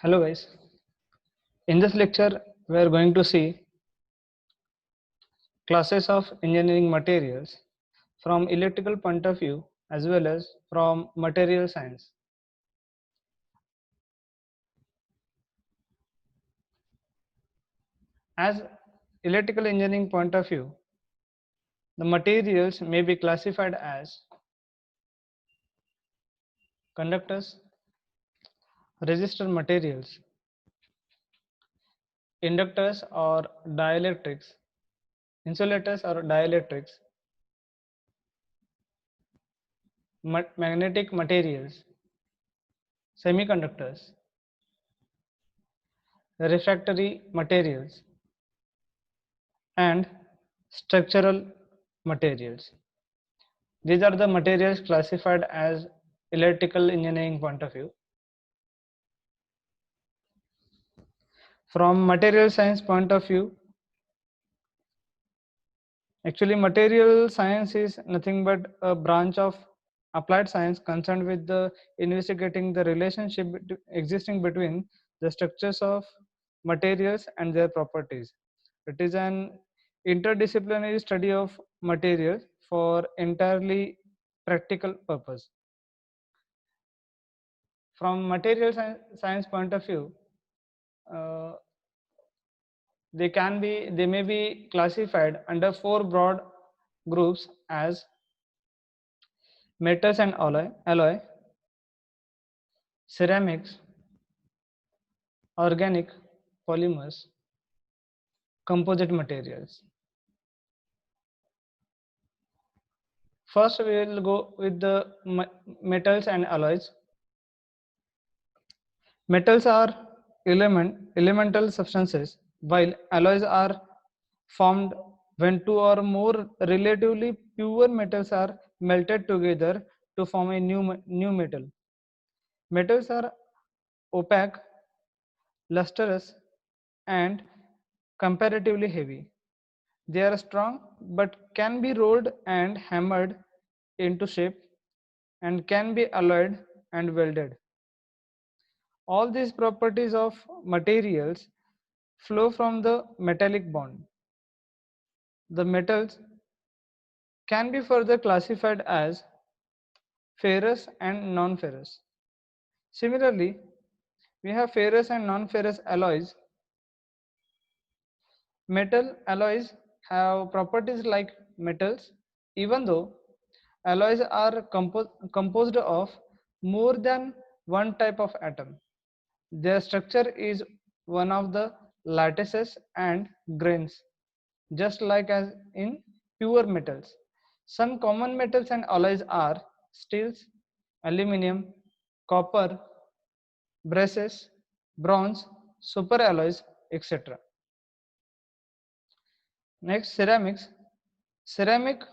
Hello guys, in this lecture we are going to see classes of engineering materials from electrical point of view as well as from material science. As electrical engineering point of view, the materials may be classified as conductors, resistor materials, inductors or dielectrics, insulators or dielectrics, magnetic materials, semiconductors, refractory materials, and structural materials. These are the materials classified as electrical engineering point of view. From material science point of view, actually material science is nothing but a branch of applied science concerned with the investigating the relationship existing between the structures of materials and their properties. It is an interdisciplinary study of materials for entirely practical purpose. From material science point of view, uh, they may be classified under four broad groups as metals and alloy, ceramics, organic polymers, composite materials. First we will go with the metals and alloys. Metals are elemental substances, while alloys are formed when two or more relatively pure metals are melted together to form a new metal. Metals are opaque, lustrous, and comparatively heavy. They are strong but can be rolled and hammered into shape and can be alloyed and welded. All these properties of materials flow from the metallic bond. The metals can be further classified as ferrous and non-ferrous. Similarly, we have ferrous and non-ferrous alloys. Metal alloys have properties like metals, even though alloys are composed of more than one type of atom. Their structure is one of the lattices and grains, just like as in pure metals. Some common metals and alloys are steels, aluminum, copper, brass, bronze, superalloys, etc. Next, ceramics. Ceramic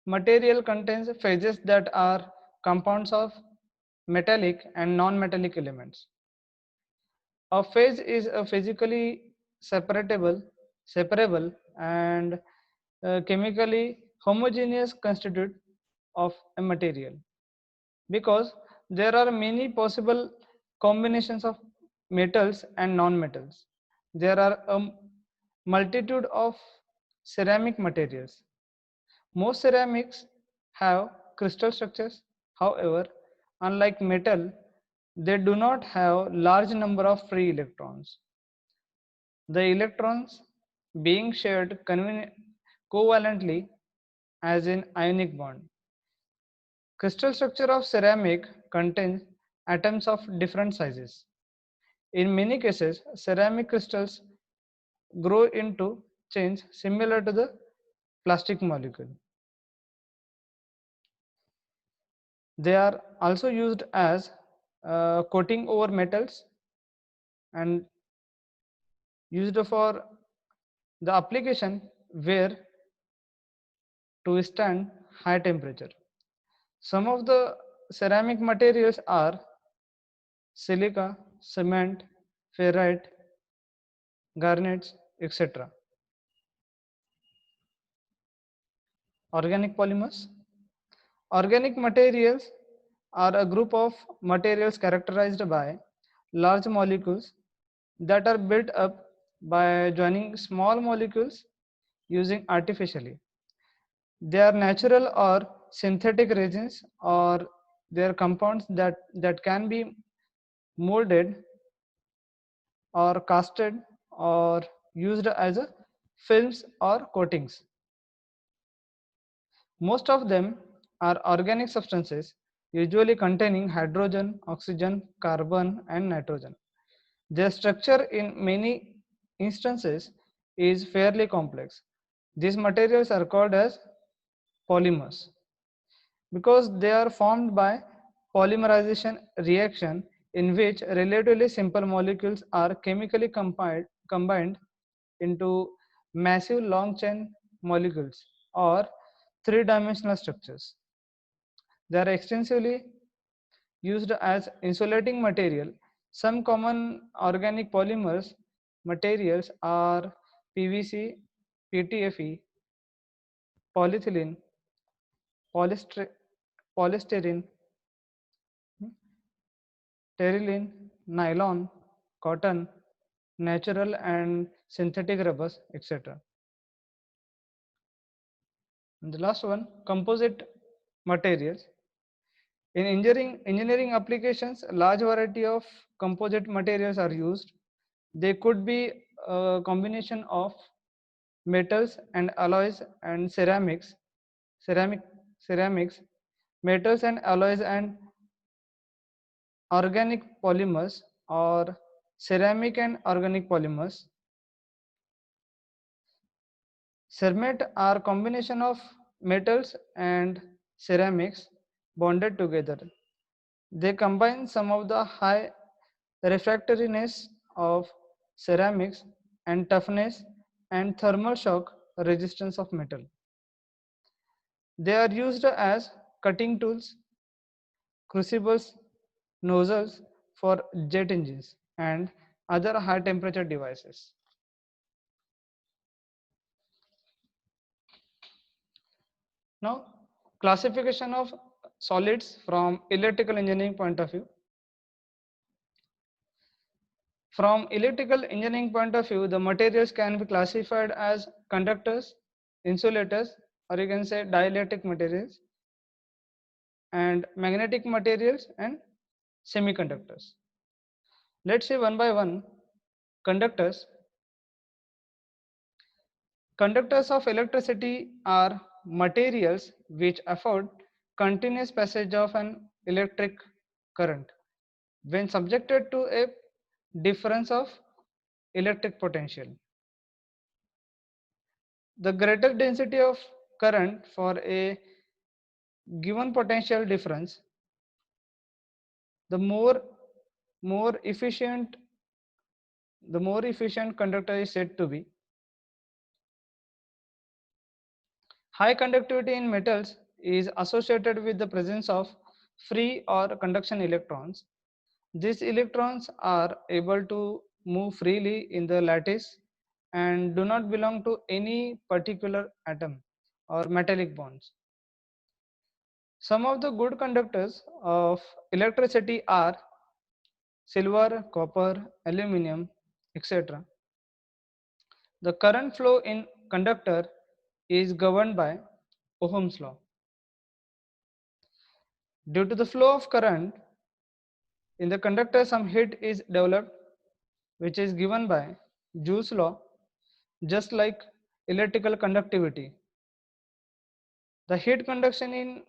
material contains phases that are compounds of metallic and non-metallic elements. A phase is a physically separable and chemically homogeneous constitute of a material. Because there are many possible combinations of metals and non-metals. There are a multitude of ceramic materials. Most ceramics have crystal structures. However, unlike metal, they do not have large number of free electrons. The electrons being shared covalently as in ionic bond. Crystal structure of ceramic contains atoms of different sizes. In many cases, ceramic crystals grow into chains similar to the plastic molecule. They are also used as coating over metals and used for the application where to withstand high temperature. Some of the ceramic materials are silica, cement, ferrite, garnets, etc. Organic polymers. Organic materials are a group of materials characterized by large molecules that are built up by joining small molecules using artificially. They are natural or synthetic resins, or they are compounds that can be molded or casted or used as a films or coatings. Most of them are organic substances, usually containing hydrogen, oxygen, carbon, and nitrogen. Their structure in many instances is fairly complex. These materials are called as polymers because they are formed by polymerization reaction in which relatively simple molecules are chemically combined into massive long chain molecules or three-dimensional structures. They are extensively used as insulating material. Some common organic polymers materials are PVC, PTFE, polyethylene, polystyrene, terylene, nylon, cotton, natural and synthetic rubbers, etc. And the last one, composite materials. In engineering applications, a large variety of composite materials are used. They could be a combination of metals and alloys and ceramic, ceramics, metals and alloys and organic polymers, or ceramic and organic polymers. Cermet are combination of metals and ceramics bonded together. They combine some of the high refractoriness of ceramics and toughness and thermal shock resistance of metal. They are used as cutting tools, crucibles, nozzles for jet engines and other high temperature devices. Now, classification of solids from electrical engineering point of view. From electrical engineering point of view, the materials can be classified as conductors, insulators, or you can say dielectric materials, and magnetic materials and semiconductors. Let's see one by one. Conductors. Conductors of electricity are materials which afford continuous passage of an electric current when subjected to a difference of electric potential. The greater density of current for a given potential difference, the more efficient conductor is said to be. High conductivity in metals is associated with the presence of free or conduction electrons. These electrons are able to move freely in the lattice and do not belong to any particular atom or metallic bonds. Some of the good conductors of electricity are silver, copper, aluminum, etc. The current flow in conductor is governed by Ohm's law. Due to the flow of current in the conductor, some heat is developed, which is given by Joule's law, just like electrical conductivity. The heat conduction in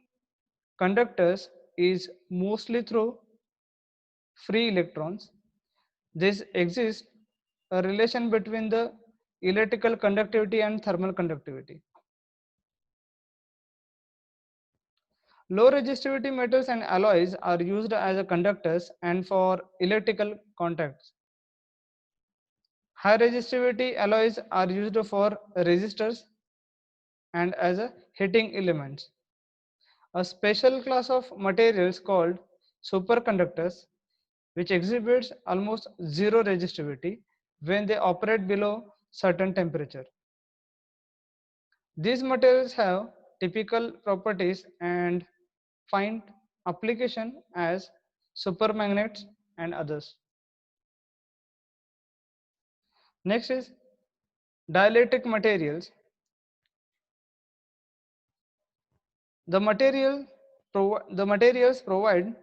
conductors is mostly through free electrons. This exists a relation between the electrical conductivity and thermal conductivity. Low resistivity metals and alloys are used as a conductors and for electrical contacts. High resistivity alloys are used for resistors and as a heating elements. A special class of materials called superconductors, which exhibits almost zero resistivity when they operate below certain temperature. These materials have typical properties and find application as supermagnets and others. Next is dielectric materials. The the materials provide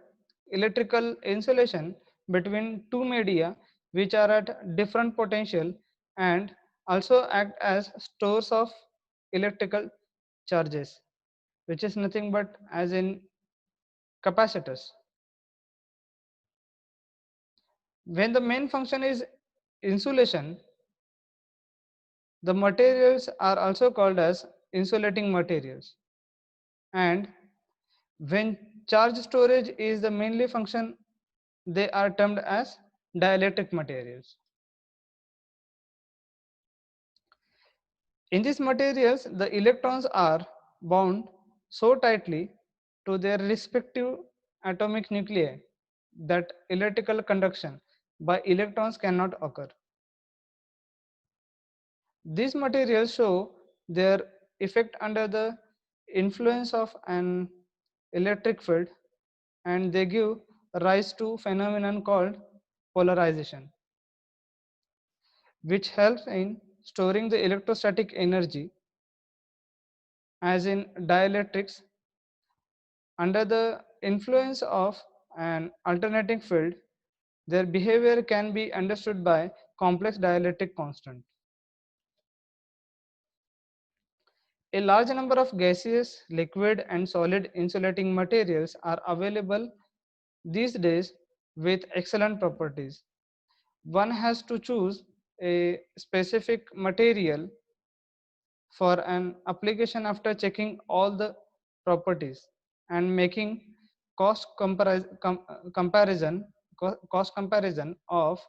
electrical insulation between two media which are at different potential and also act as stores of electrical charges, which is nothing but as in capacitors. When the main function is insulation, the materials are also called as insulating materials. And when charge storage is the mainly function, they are termed as dielectric materials. In these materials, the electrons are bound so tightly to their respective atomic nuclei that electrical conduction by electrons cannot occur. These materials show their effect under the influence of an electric field, and they give rise to phenomenon called polarization, which helps in storing the electrostatic energy. As in dielectrics, under the influence of an alternating field, their behavior can be understood by complex dielectric constant. A large number of gaseous, liquid, and solid insulating materials are available these days with excellent properties. One has to choose a specific material for an application after checking all the properties and making cost comparison cost comparison of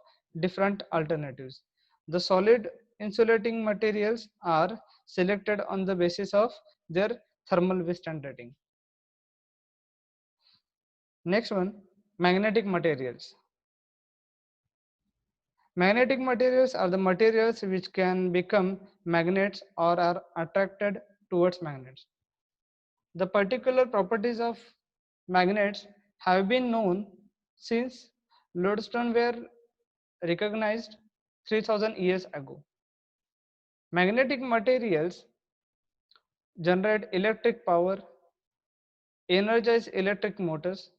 different alternatives. The solid insulating materials are selected on the basis of their thermal withstand rating. Next one, magnetic materials. Magnetic materials are the materials which can become magnets or are attracted towards magnets. The particular properties of magnets have been known since lodestone were recognized 3000 years ago. Magnetic materials generate electric power, energize electric motors,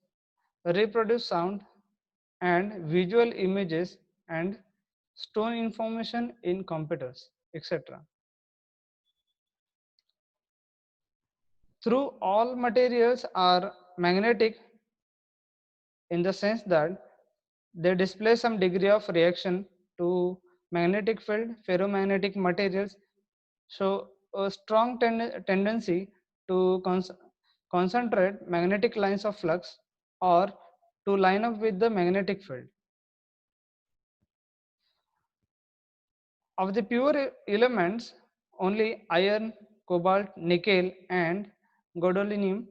reproduce sound and visual images, and store information in computers, etc. Through all materials are magnetic in the sense that they display some degree of reaction to magnetic field. Ferromagnetic materials show a strong tendency to concentrate magnetic lines of flux or to line up with the magnetic field. Of the pure elements, only iron, cobalt, nickel, and gadolinium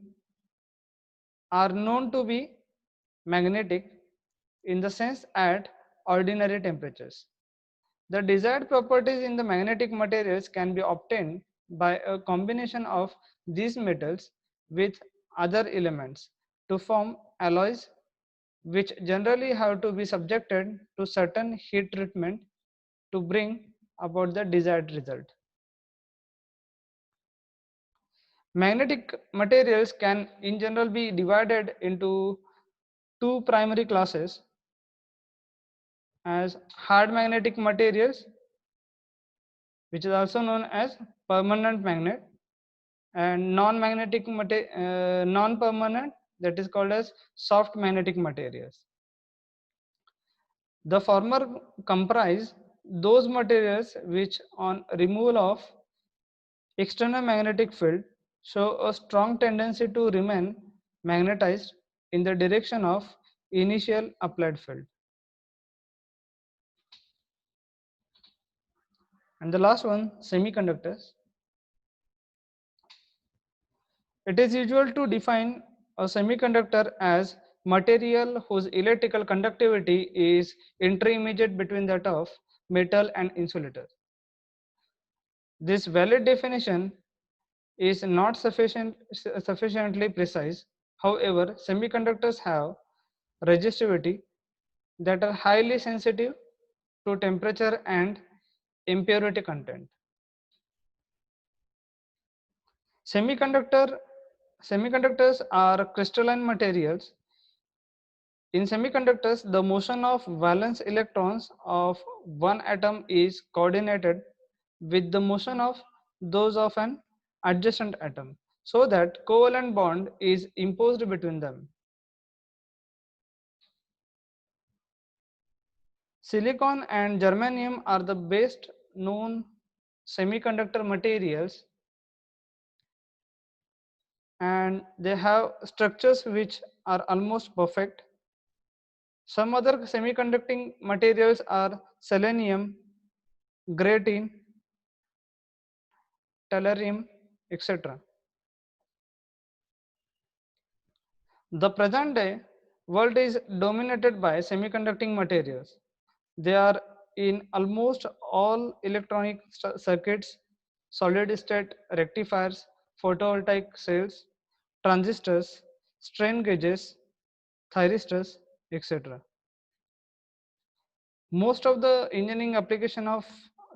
are known to be magnetic in the sense at ordinary temperatures. The desired properties in the magnetic materials can be obtained by a combination of these metals with other elements to form alloys, which generally have to be subjected to certain heat treatment to bring about the desired result. Magnetic materials can in general be divided into two primary classes as hard magnetic materials, which is also known as permanent magnet, and non-permanent, that is called as soft magnetic materials. The former comprise those materials which on removal of external magnetic field show a strong tendency to remain magnetized in the direction of initial applied field. And the last one, semiconductors. It is usual to define a semiconductor as material whose electrical conductivity is intermediate between that of metal and insulator. This valid definition is not sufficiently precise. However, semiconductors have resistivity that are highly sensitive to temperature and impurity content. Semiconductors are crystalline materials. In semiconductors, the motion of valence electrons of one atom is coordinated with the motion of those of an adjacent atom, so that covalent bond is imposed between them. Silicon and germanium are the best known semiconductor materials, and they have structures which are almost perfect. Some other semiconducting materials are selenium, graphene, tellurium, etc. The present day world is dominated by semiconducting materials. They are in almost all electronic circuits, solid state rectifiers, photovoltaic cells, transistors, strain gauges, thyristors, etc. Most of the engineering application of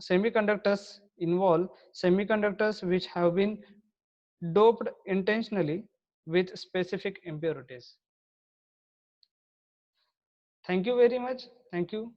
semiconductors involve semiconductors which have been doped intentionally with specific impurities. Thank you very much. Thank you.